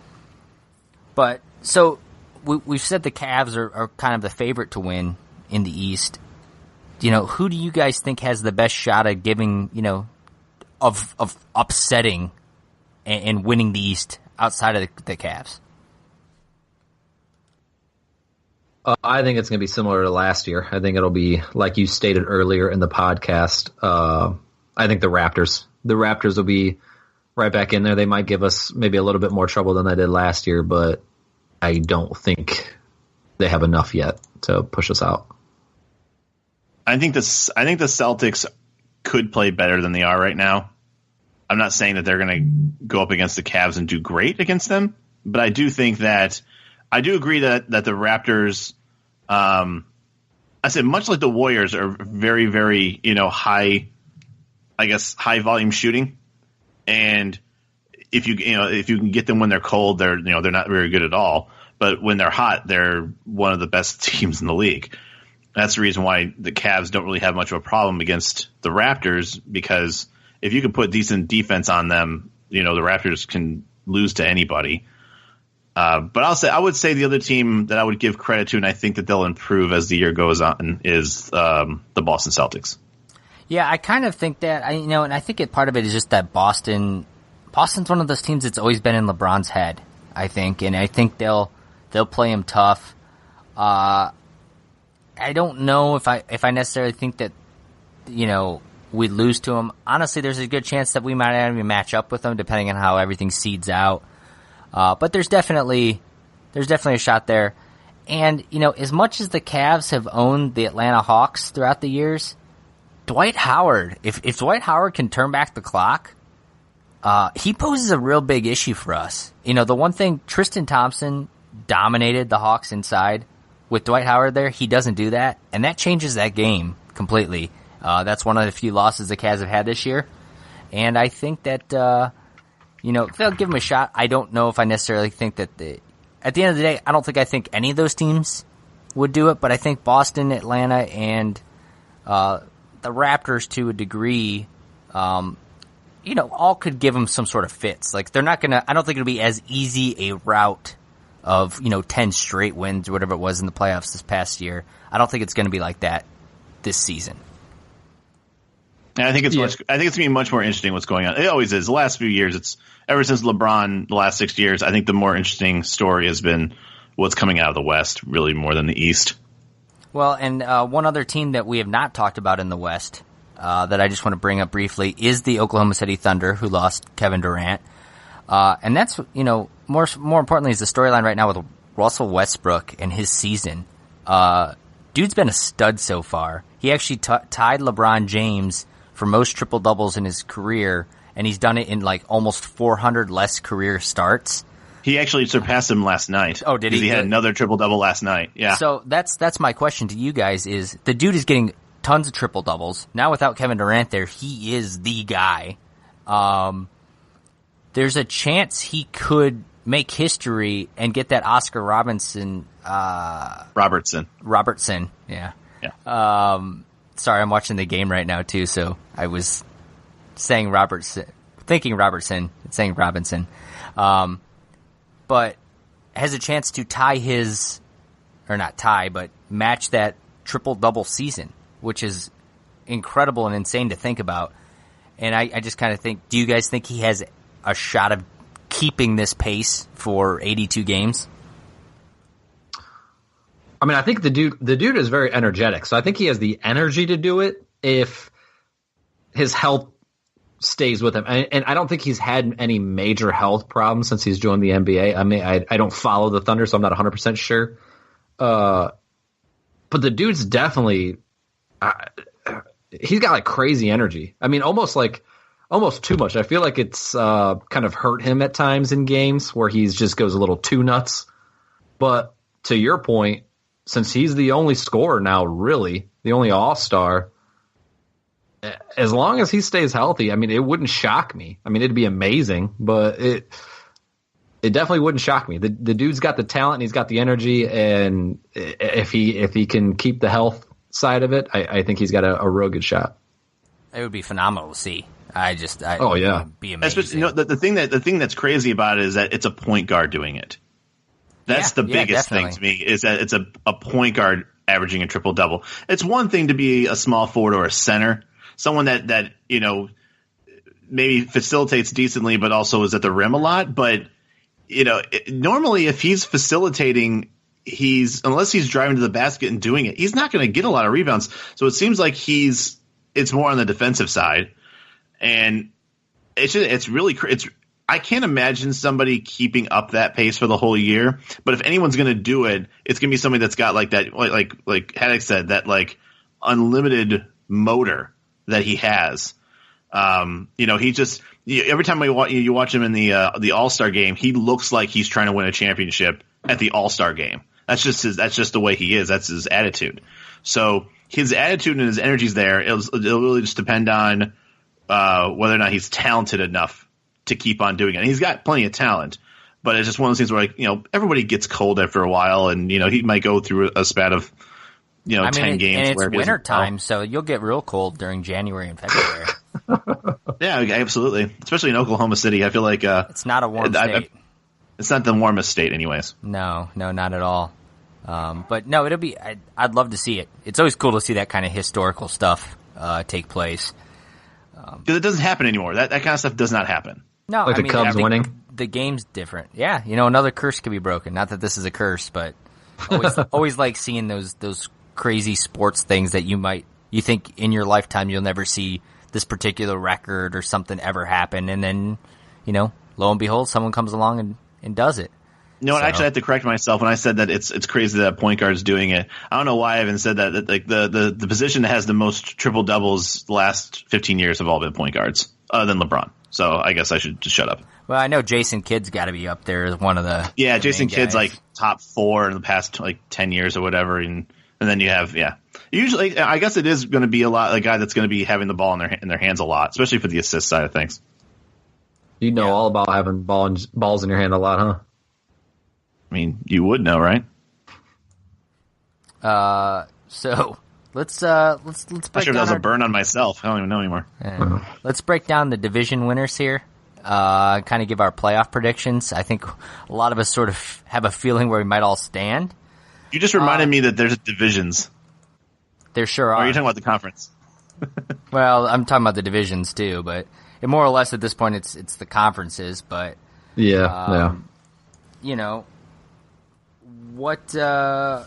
But, so, we've said the Cavs are kind of the favorite to win in the East. who do you guys think has the best shot at giving, of upsetting and winning the East outside of the Cavs? I think it's going to be similar to last year. I think it'll be, like you stated earlier in the podcast, I think the Raptors. The Raptors will be right back in there. They might give us maybe a little bit more trouble than they did last year, but I don't think they have enough yet to push us out. I think the Celtics could play better than they are right now. I'm not saying that they're going to go up against the Cavs and do great against them, but I do think that I do agree that the Raptors, I said much like the Warriors, are very, very high volume shooting, and if you can get them when they're cold, they're not very good at all. But when they're hot, they're one of the best teams in the league. That's the reason why the Cavs don't really have much of a problem against the Raptors, because if you can put decent defense on them, the Raptors can lose to anybody. But I would say the other team that I would give credit to, and I think that they'll improve as the year goes on, is the Boston Celtics. Yeah, I kind of think that, and I think part of it is just that Boston's one of those teams that's always been in LeBron's head, I think, and I think they'll play him tough. I don't know if I necessarily think that, we'd lose to him. Honestly, there's a good chance that we might not even match up with them, depending on how everything seeds out. But there's definitely a shot there. And, as much as the Cavs have owned the Atlanta Hawks throughout the years, Dwight Howard, if Dwight Howard can turn back the clock, he poses a real big issue for us. The one thing, Tristan Thompson dominated the Hawks inside. With Dwight Howard there, he doesn't do that, and that changes that game completely. That's one of the few losses the Cavs have had this year. And I think that, if they'll give him a shot, I don't know if I necessarily think that at the end of the day, I think any of those teams would do it, but I think Boston, Atlanta, and the Raptors to a degree, all could give them some sort of fits. Like, they're not gonna, I don't think it'll be as easy a route of, 10 straight wins or whatever it was in the playoffs this past year. I don't think it's going to be like that this season. I think it's going to be much more interesting what's going on. It always is. The last few years, it's ever since LeBron, the last 6 years, I think the more interesting story has been what's coming out of the West, really more than the East. Well, and one other team that we have not talked about in the West that I just want to bring up briefly is the Oklahoma City Thunder, who lost Kevin Durant. And that's, more importantly is the storyline right now with Russell Westbrook and his season. Dude's been a stud so far. He actually tied LeBron James for most triple-doubles in his career, and he's done it in almost 400 less career starts. He actually surpassed him last night. Oh, did he? He had another triple-double last night. Yeah. So that's my question to you guys is, the dude is getting tons of triple-doubles. Now without Kevin Durant there, he is the guy. There's a chance he could make history and get that Oscar Robertson, yeah. Sorry, I'm watching the game right now too, so I was saying thinking Robertson, saying Robinson. But has a chance to match that triple-double season, which is incredible and insane to think about. And I just kind of think, do you guys think he has a shot of keeping this pace for 82 games? I mean, I think the dude is very energetic, so I think he has the energy to do it if his health stays with him. And I don't think he's had any major health problems since he's joined the NBA. I mean, I don't follow the Thunder, so I'm not 100% sure. But the dude's definitely he's got crazy energy. I mean, almost too much. I feel like it's kind of hurt him at times in games where he just goes a little too nuts. But to your point, since he's the only scorer now, really, the only all-star, as long as he stays healthy, I mean, it wouldn't shock me. I mean, it'd be amazing, but it definitely wouldn't shock me. The dude's got the talent and he's got the energy, and if he can keep the health side of it, I think he's got a real good shot. It would be phenomenal to see. It would be amazing. The thing that's crazy about it is that it's a point guard doing it. That's the biggest thing to me, is that it's a point guard averaging a triple double. It's one thing to be a small forward or a center, someone that maybe facilitates decently, but also is at the rim a lot. But normally if he's facilitating, unless he's driving to the basket and doing it, he's not going to get a lot of rebounds. So it seems like it's more on the defensive side, and it's really I can't imagine somebody keeping up that pace for the whole year. But if anyone's going to do it, it's going to be somebody that's got like that, like Haddock said, that like unlimited motor that he has. He just every time you watch him in the All-Star game, he looks like he's trying to win a championship at the All-Star game. That's just the way he is. That's his attitude. So his attitude and his energy's there. It'll really just depend on whether or not he's talented enough to keep on doing it. And he's got plenty of talent, but it's just one of those things where everybody gets cold after a while, and he might go through a spat of 10 games. And it's winter time, so you'll get real cold during January and February. Yeah, absolutely. Especially in Oklahoma City, I feel like it's not a warm state. It's not the warmest state, anyways. No, not at all. But no, it'll be. I'd love to see it. It's always cool to see that kind of historical stuff take place. Because it doesn't happen anymore. That kind of stuff does not happen. No, like the Cubs winning. The game's different. Yeah, another curse could be broken. Not that this is a curse, but always like seeing those crazy sports things that you think in your lifetime you'll never see this particular record or something ever happen, and then lo and behold, someone comes along and does it. Actually, I have to correct myself when I said that it's crazy that point guard's doing it. I don't know why I even said that. That like the position that has the most triple doubles the last 15 years have all been point guards, other than LeBron. So I guess I should just shut up. Well, I know Jason Kidd's got to be up there as one of the Jason Kidd's guys. Like top 4 in the past 10 years or whatever, and then you have usually I guess it is going to be a guy that's going to be having the ball in their hands a lot, especially for the assist side of things. You know all about having balls in your hand a lot, huh? I mean, you would know, right? So let's break I sure down there's a burn on myself. I don't even know anymore. Let's break down the division winners here. Kind of give our playoff predictions. I think a lot of us sort of have a feeling where we might all stand. You just reminded me that there's divisions. There sure are. Or are you talking about the conference? Well, I'm talking about the divisions too, but more or less at this point it's the conferences. But yeah. What I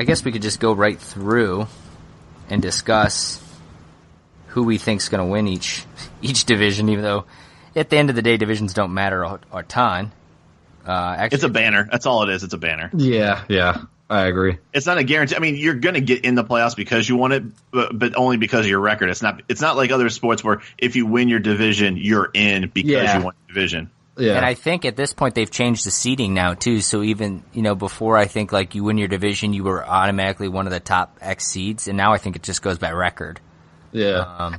guess we could just go right through and discuss who we think's going to win each division, even though at the end of the day divisions don't matter a ton. Actually, it's a banner. That's all it is. It's a banner. Yeah, I agree. It's not a guarantee. I mean, you're going to get in the playoffs because you won it, but only because of your record. It's not like other sports where if you win your division, you're in because you won your division. Yeah. And I think at this point they've changed the seeding now too. So even before, I think like you win your division, you were automatically one of the top X seeds, and now I think it just goes by record. Yeah,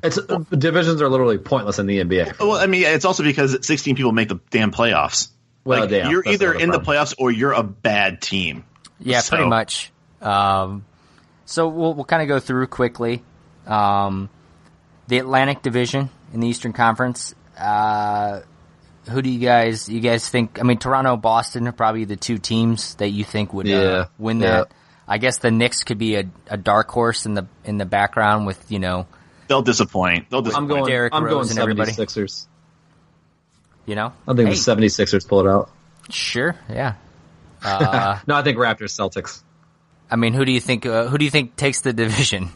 divisions are literally pointless in the NBA. Well, I mean, it's also because 16 people make the damn playoffs. Well, you're either in the playoffs or you're a bad team. Yeah, pretty much. So we'll kind of go through quickly. The Atlantic Division in the Eastern Conference. Who do you guys think? I mean, Toronto, Boston are probably the two teams that you think would win that. I guess the Knicks could be a dark horse in the background with They'll disappoint. I'm going Derrick Rose and everybody. 76ers. I think the 76ers pull it out. Sure, yeah. No, I think Raptors, Celtics. I mean, who do you think takes the division?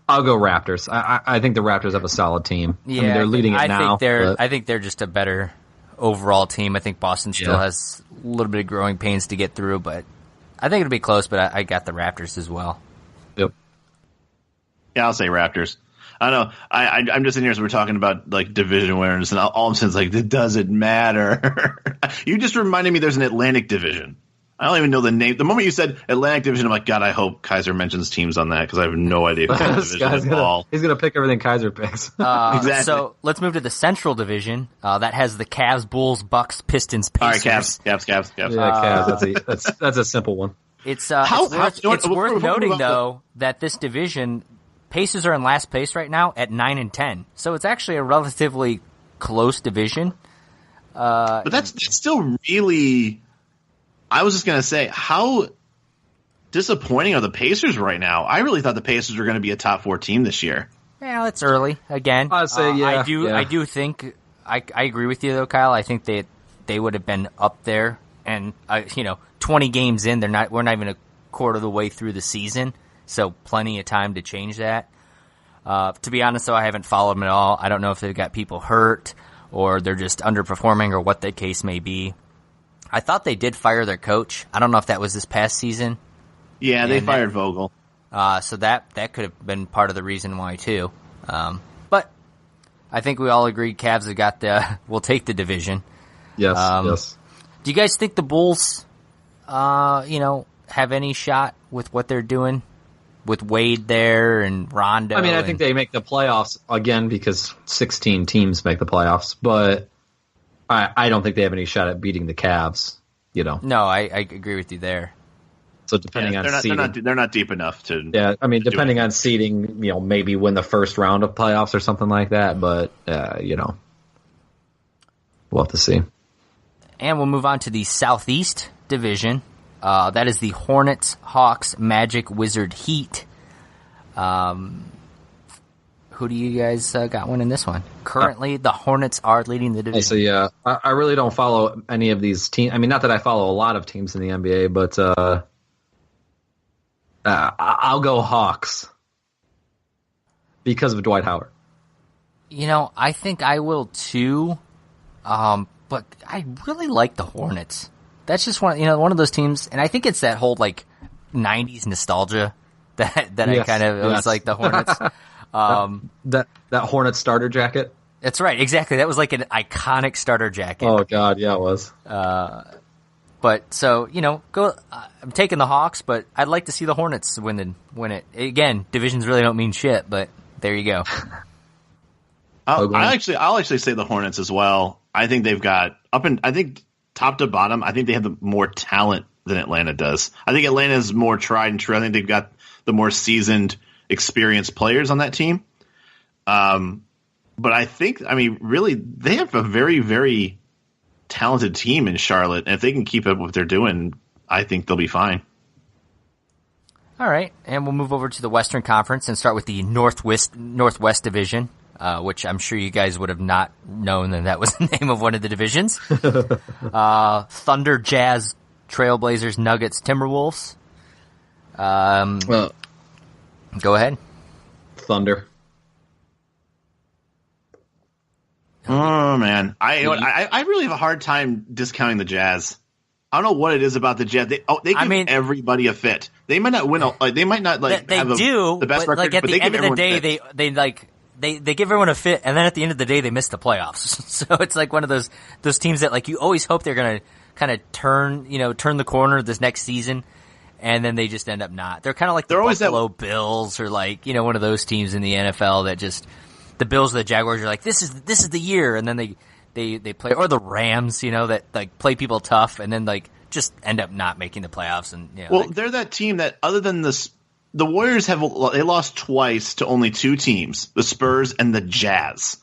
I'll go Raptors. I think the Raptors have a solid team. Yeah, I mean, they're leading it now. I think they're just a better overall team. I think Boston still has a little bit of growing pains to get through, but I think it'll be close. But I got the Raptors as well. Yep. Yeah, I'll say Raptors. I don't know. I'm just in here as we're talking about like division winners, and all I'm saying is like it doesn't matter. You just reminded me there's an Atlantic Division. I don't even know the name. The moment you said Atlantic Division, I'm like, God, I hope Kaiser mentions teams on that because I have no idea who the division is at all. He's going to pick everything Kaiser picks. Exactly. So let's move to the Central Division. That has the Cavs, Bulls, Bucks, Pistons, Pacers. All right, Cavs. Yeah, Cavs. That's a simple one. It's worth noting though that this division, Pacers are in last place right now at 9-10. So it's actually a relatively close division. But that's still really. I was just going to say, how disappointing are the Pacers right now. I really thought the Pacers were going to be a top 4 team this year. Yeah, it's early again. I'd say I do think I agree with you though, Kyle. I think they would have been up there, and 20 games in, we're not even a quarter of the way through the season, so plenty of time to change that. To be honest, though, I haven't followed them at all. I don't know if they've got people hurt or they're just underperforming or what the case may be. I thought they did fire their coach. I don't know if that was this past season. Yeah, they fired Vogel. So that could have been part of the reason why too. But I think we all agreed Cavs have got will take the division. Yes, yes. Do you guys think the Bulls, have any shot with what they're doing with Wade there and Rondo? I mean, I think they make the playoffs again because 16 teams make the playoffs, but I don't think they have any shot at beating the Cavs. No, I agree with you there. So depending on seeding, they're not deep enough to. Yeah, I mean, depending on seeding, maybe win the first round of playoffs or something like that. But we'll have to see. And we'll move on to the Southeast Division. That is the Hornets, Hawks, Magic, Wizard, Heat. Who do you guys got winning this one? Currently, the Hornets are leading the division. So yeah, I really don't follow any of these teams. I mean, not that I follow a lot of teams in the NBA, but I'll go Hawks because of Dwight Howard. I think I will too, but I really like the Hornets. That's just one of those teams, and I think it's that whole 90s nostalgia that yes, I kind of was like the Hornets. That Hornets starter jacket. That's right, exactly. That was like an iconic starter jacket. Oh God, yeah, it was. But so go. I'm taking the Hawks, but I'd like to see the Hornets win it. Again, divisions really don't mean shit, but there you go. I'll actually say the Hornets as well. I think they've got I think top to bottom, I think they have the more talent than Atlanta does. I think Atlanta is more tried and true. I think they've got the more seasoned, experienced players on that team. But I think, really, they have a very, very talented team in Charlotte. And if they can keep up what they're doing, I think they'll be fine. All right. And we'll move over to the Western Conference and start with the Northwest Division, which I'm sure you guys would have not known that was the name of one of the divisions. Thunder, Jazz, Trailblazers, Nuggets, Timberwolves. Go ahead. Thunder. Oh man, I really have a hard time discounting the Jazz. I don't know what it is about the Jazz. They give everybody a fit. They might not win. They might not have the best record. At but the end of the day, they give everyone a fit, and then at the end of the day, they miss the playoffs. So it's like one of those teams that you always hope they're going to kind of turn the corner this next season, and then they just end up not. They're kind of like the Buffalo Bills or one of those teams in the NFL that just the Bills or the Jaguars are like, this is the year, and then they play, or the Rams, that play people tough and then just end up not making the playoffs. And they're that team that other than the Warriors they lost twice to only two teams, the Spurs and the Jazz.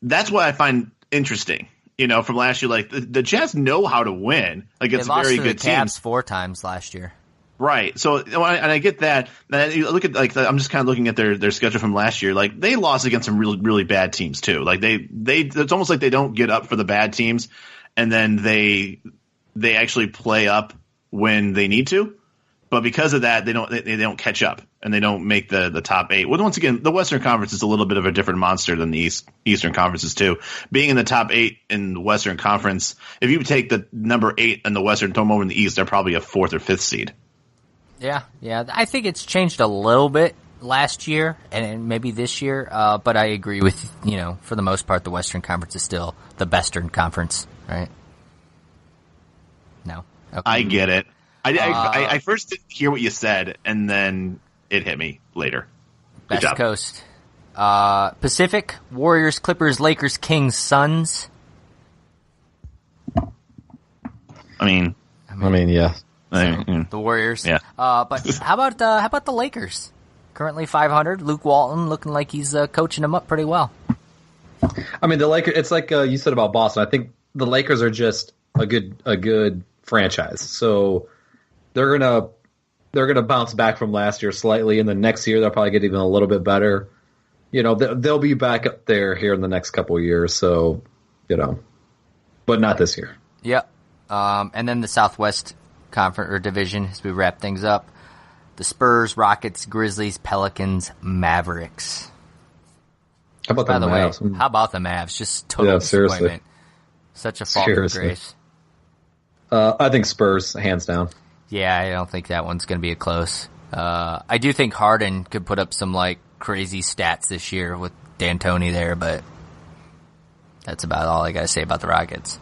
That's what I find interesting. From last year, the Jazz know how to win. It's a very good team. They lost to the Cavs 4 times last year. Right. So, and I get that. You look at I'm just kind of looking at their schedule from last year. They lost against some really, really bad teams too. It's almost like they don't get up for the bad teams, and then they actually play up when they need to. But because of that, they don't catch up and they don't make the top 8. Well, once again, the Western Conference is a little bit of a different monster than the Eastern Conferences too. Being in the top 8 in the Western Conference, if you take the number 8 in the Western, throw them over in the East, they're probably a 4th or 5th seed. Yeah. I think it's changed a little bit last year and maybe this year, but I agree with for the most part, the Western Conference is still the Bestern Conference, right? No, okay. I get it. I first didn't hear what you said, and then it hit me later. Best Coast, Pacific, Warriors, Clippers, Lakers, Kings, Suns. I mean, yeah. The Warriors. Yeah. But how about the Lakers? Currently 500. Luke Walton looking like he's coaching them up pretty well. I mean, the Lakers. It's like you said about Boston. I think the Lakers are just a good franchise. So they're gonna they're going to bounce back from last year slightly, and the next year they'll probably get even a little bit better. They'll be back up there here in the next couple of years. So, but not this year. Yep. And then the Southwest Conference or Division as we wrap things up. The Spurs, Rockets, Grizzlies, Pelicans, Mavericks. How about By the the Mavs? way, how about the Mavs? Just total seriously. disappointment. Such a fall from grace. I think Spurs, hands down. Yeah, I don't think that one's going to be a close. I do think Harden could put up some crazy stats this year with D'Antoni there, but that's about all I got to say about the Rockets.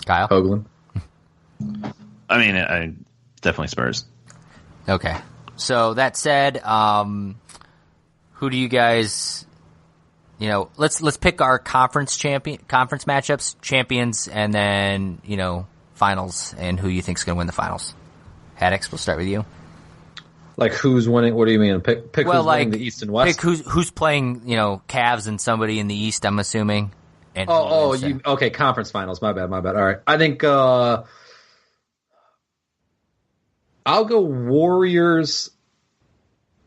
Kyle? Hoagland? I mean, definitely Spurs. Okay. So that said, who do you guys, let's pick our conference matchups, champions, and then, finals, and who you think's going to win the finals. Haddix, we'll start with you. Like who's winning? What do you mean? Pick who's winning the East and West? Pick who's playing, Cavs and somebody in the East, I'm assuming. And okay, conference finals. My bad. All right. I think I'll go Warriors,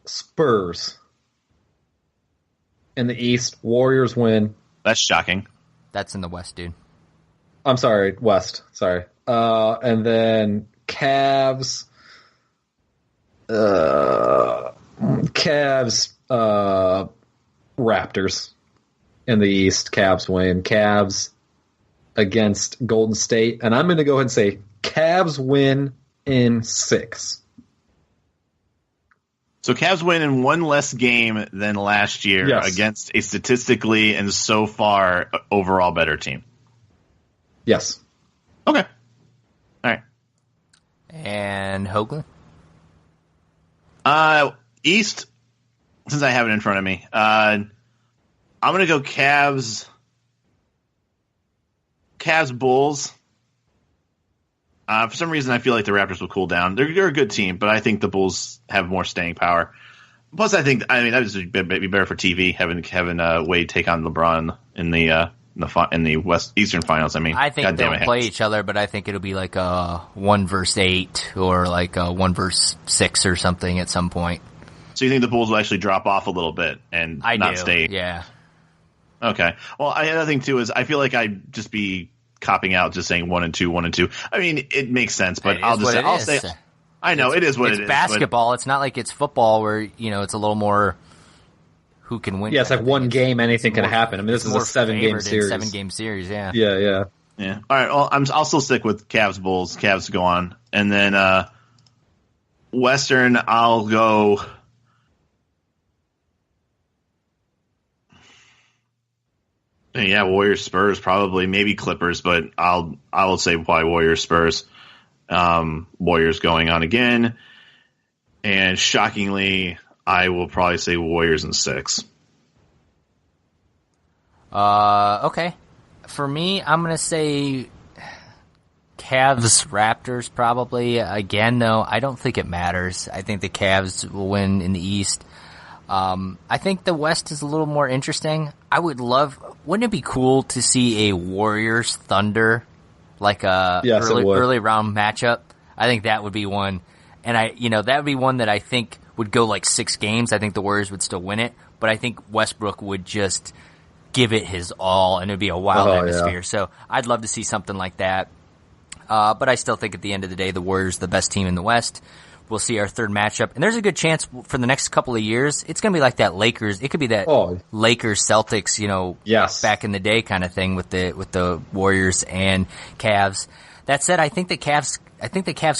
Spurs. In the East, Warriors win. That's shocking. That's in the West, dude. I'm sorry, West. Sorry. And then Cavs, Raptors. In the East, Cavs win. Cavs against Golden State. And I'm going to go ahead and say Cavs win in 6. So Cavs win in one less game than last year against a statistically and so far overall better team. Yes. Okay. All right. And Hoagland? East, since I have it in front of me, I'm going to go Cavs, Bulls. For some reason, I feel like the Raptors will cool down. They're a good team, but I think the Bulls have more staying power. Plus, that would be better for TV having Wade take on LeBron in the West Eastern Finals. I think they'll play each other, but I think it'll be like a 1 versus 8 or like a 1 versus 6 or something at some point. So you think the Bulls will actually drop off a little bit and not stay? Yeah. Okay. Well, another thing too is I feel like I'd just be copping out just saying 1 and 2, 1 and 2. I mean, it makes sense, but I'll say I know it is what it is. It's basketball. It's not like it's football where it's a little more who can win. Yeah, it's like one game, anything can happen. I mean, this is a 7-game series. 7-game series, yeah. Yeah. All right. Well, I'll still stick with Cavs Bulls. Cavs go on, and then Western, I'll go. Yeah, Warriors, Spurs, probably, maybe Clippers, but I will say probably Warriors, Spurs. Warriors going on again, and shockingly, I will probably say Warriors in 6. Okay. For me, I'm gonna say Cavs, Raptors, probably. Again, though, I don't think it matters. I think the Cavs will win in the East. I think the West is a little more interesting. Wouldn't it be cool to see a Warriors Thunder, like a early round matchup? I think that would be one. And that would be one that I think would go like 6 games. I think the Warriors would still win it, but I think Westbrook would just give it his all and it'd be a wild atmosphere. Yeah. So I'd love to see something like that. But I still think at the end of the day, the Warriors are the best team in the West. We'll see our third matchup. And there's a good chance for the next couple of years, it's going to be like that Lakers. It could be that Lakers Celtics, back in the day kind of thing with the Warriors and Cavs. That said, I think the Cavs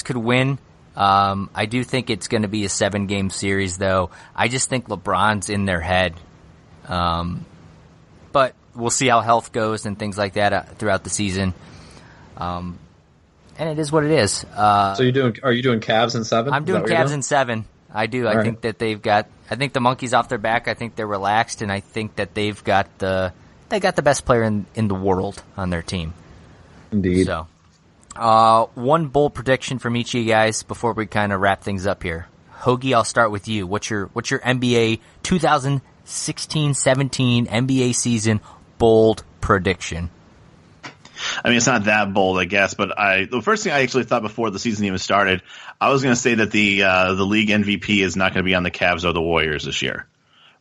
could win. I do think it's going to be a 7-game series though. I just think LeBron's in their head. But we'll see how health goes and things like that throughout the season. And it is what it is. So are you doing Cavs in 7? I'm doing Cavs in 7. I do. I think that I think the monkey's off their back. I think they're relaxed, and I think that they got the best player in the world on their team. Indeed. So, one bold prediction from each of you guys before we kind of wrap things up here. Hougie, I'll start with you. What's your NBA 2016-17 NBA season bold prediction? I mean, it's not that bold, I guess, but the first thing I actually thought before the season even started, I was going to say that the league MVP is not going to be on the Cavs or the Warriors this year.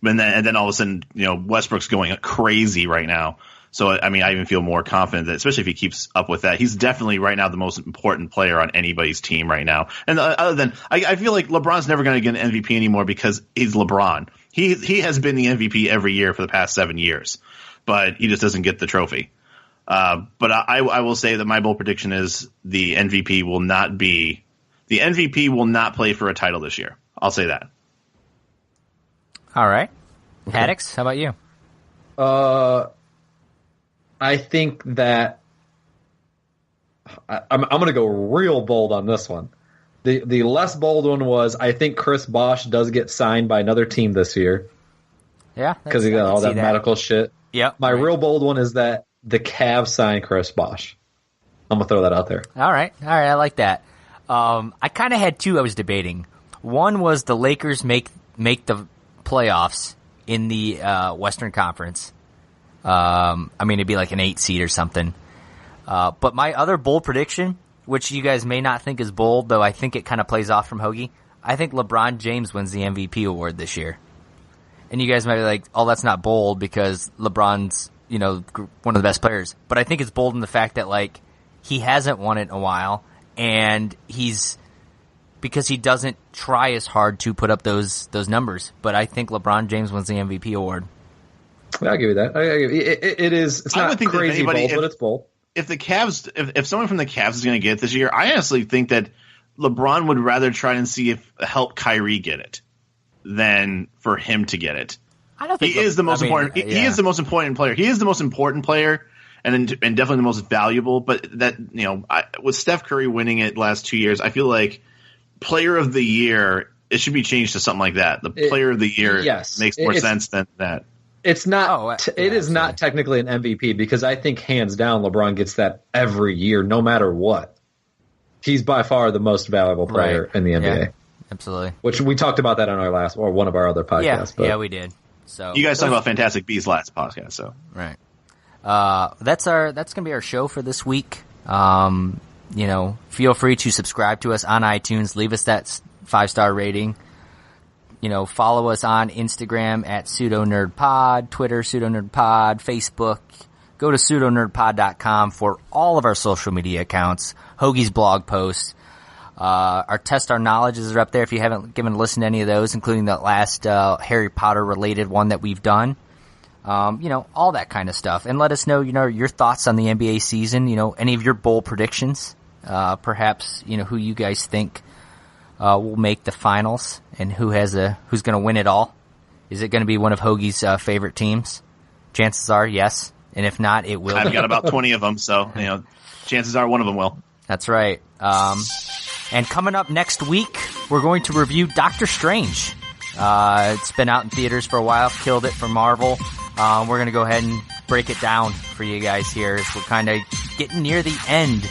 And then all of a sudden, Westbrook's going crazy right now. So, I mean, I even feel more confident that, especially if he keeps up with that, he's definitely right now the most important player on anybody's team right now. And other than, I feel like LeBron's never going to get an MVP anymore because he's LeBron. He has been the MVP every year for the past 7 years, but he just doesn't get the trophy. But I will say that my bold prediction is the MVP will not play for a title this year. I'll say that. All right. Haddix, how about you? I think that I'm going to go real bold on this one. The less bold one was I think Chris Bosh does get signed by another team this year. Yeah. Because he got all that medical shit. Yep. My real bold one is that the Cavs sign Chris Bosh. I'm going to throw that out there. All right. I like that. I kind of had two I was debating. One was the Lakers make the playoffs in the Western Conference. I mean, it'd be like an 8 seed or something. But my other bold prediction, which you guys may not think is bold, though I think it kind of plays off from Hougie, I think LeBron James wins the MVP award this year. And you guys might be like, oh, that's not bold because LeBron's, one of the best players. But I think it's bold in the fact that, like, he hasn't won it in a while, and because he doesn't try as hard to put up those numbers. But I think LeBron James wins the MVP award. I'll give you that. It's not crazy bold, but it's bold. If the Cavs, if someone from the Cavs is going to get it this year, I honestly think that LeBron would rather try and help Kyrie get it than for him to get it. I don't think he is the most important. Yeah. He is the most important player. He is the most important player, and definitely the most valuable. But that with Steph Curry winning it last 2 years, I feel like Player of the Year, it should be changed to something like that. The Player of the Year makes more sense than that. It's not. It is not technically an MVP because I think hands down LeBron gets that every year, no matter what. He's by far the most valuable player in the NBA. Yeah, absolutely. Which we talked about that on our last or one of our other podcasts. Yeah, we did. So you guys talked about Fantastic Beasts last podcast, so right. That's gonna be our show for this week. Feel free to subscribe to us on iTunes. Leave us that 5-star rating. Follow us on Instagram at pseudonerdpod, Twitter pseudonerdpod, Facebook. Go to pseudonerdpod.com for all of our social media accounts, Hoagie's blog posts. Our Test Our Knowledges are up there if you haven't given a listen to any of those, including the last Harry Potter related one that we've done. All that kind of stuff. And let us know, your thoughts on the NBA season, any of your bold predictions, perhaps, who you guys think will make the finals and who's going to win it all. Is it going to be one of Hoagie's favorite teams? Chances are, yes. And if not, it will. I've got about 20 of them, so, chances are one of them will. That's right. And coming up next week, we're going to review Doctor Strange. It's been out in theaters for a while, killed it for Marvel. We're going to go ahead and break it down for you guys here. We're kind of getting near the end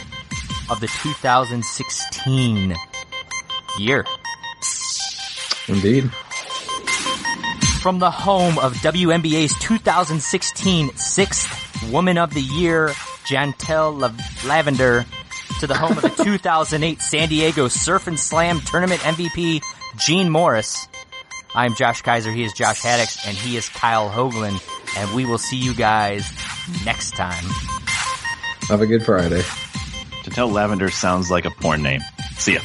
of the 2016 year. Indeed. From the home of WNBA's 2016 Sixth Woman of the Year, Jantel Lavender, to the home of the 2008 San Diego Surf and Slam Tournament MVP, Gene Morris. I'm Josh Kaiser, he is Josh Haddix, and he is Kyle Hoagland, and we will see you guys next time. Have a good Friday. Jantel Lavender sounds like a porn name. See ya.